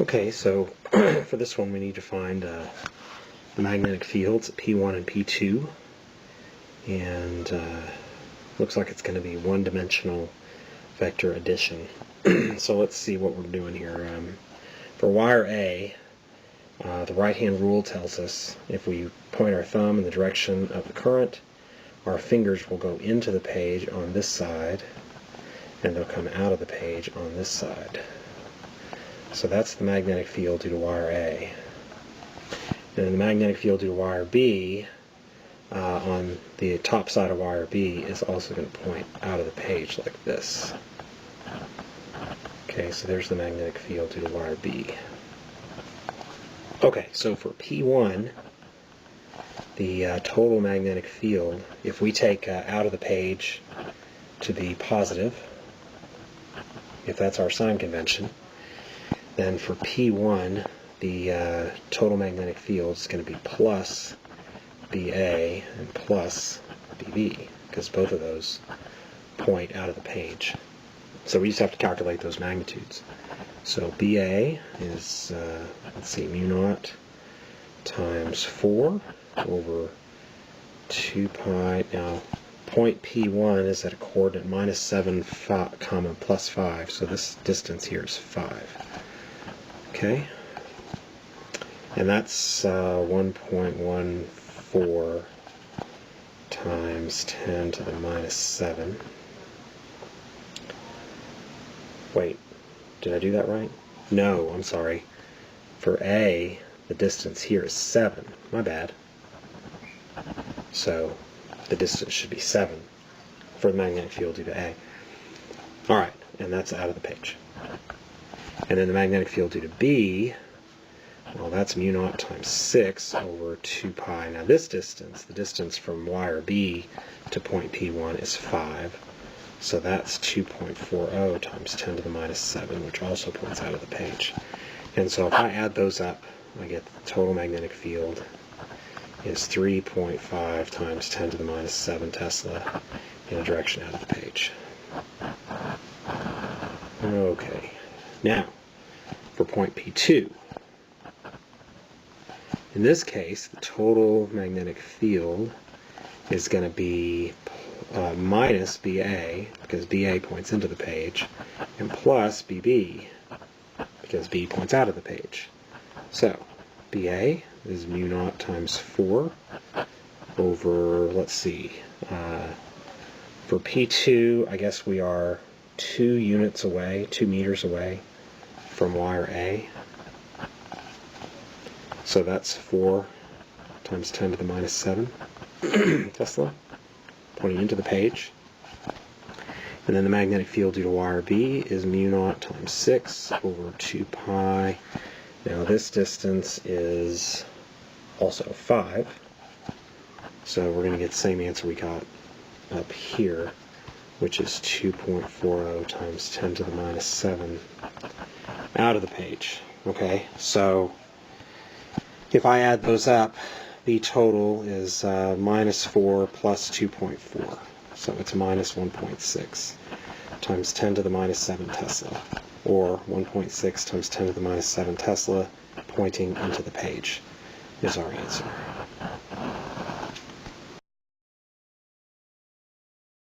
Okay, so for this one we need to find the magnetic fields at P1 and P2, and looks like it's going to be one-dimensional vector addition. So let's see what we're doing here. For wire A, the right-hand rule tells us if we point our thumb in the direction of the current, our fingers will go into the page on this side, and they'll come out of the page on this side. So that's the magnetic field due to wire A. And the magnetic field due to wire B, on the top side of wire B, is also going to point out of the page like this. Okay, so there's the magnetic field due to wire B. Okay, so for P1, the total magnetic field, if we take out of the page to be positive, if that's our sign convention, then for P1, the total magnetic field is going to be plus BA and plus BB, because both of those point out of the page. So we just have to calculate those magnitudes. So BA is, let's see, mu naught times 4 over 2 pi. Now, point P1 is at a coordinate minus 7, comma, plus 5, so this distance here is 5. Okay? And that's 1.14 times 10 to the minus 7. Wait, did I do that right? No, I'm sorry. For A, the distance here is 7. My bad. So the distance should be 7 for the magnetic field due to A. Alright, and that's out of the page. And then the magnetic field due to B, well, that's mu naught times 6 over 2 pi. Now this distance, the distance from wire B to point P1 is 5. So that's 2.40 times 10 to the minus 7, which also points out of the page. And so if I add those up, I get the total magnetic field is 3.5 times 10 to the minus 7 Tesla in a direction out of the page. Okay. Now, for point P2, in this case, the total magnetic field is going to be minus BA, because BA points into the page, and plus BB, because B points out of the page. So, BA is mu naught times 4 over, let's see, for P2, I guess we are 2 units away, 2 meters away from wire A. So that's 4 times 10 to the minus 7 Tesla, pointing into the page. And then the magnetic field due to wire B is mu naught times 6 over 2 pi. Now this distance is also 5. So we're going to get the same answer we got up here, which is 2.40 times 10 to the minus 7 out of the page. Okay, so if I add those up, the total is minus 4 plus 2.4. So it's minus 1.6 times 10 to the minus 7 Tesla, or 1.6 times 10 to the minus 7 Tesla pointing into the page is our answer.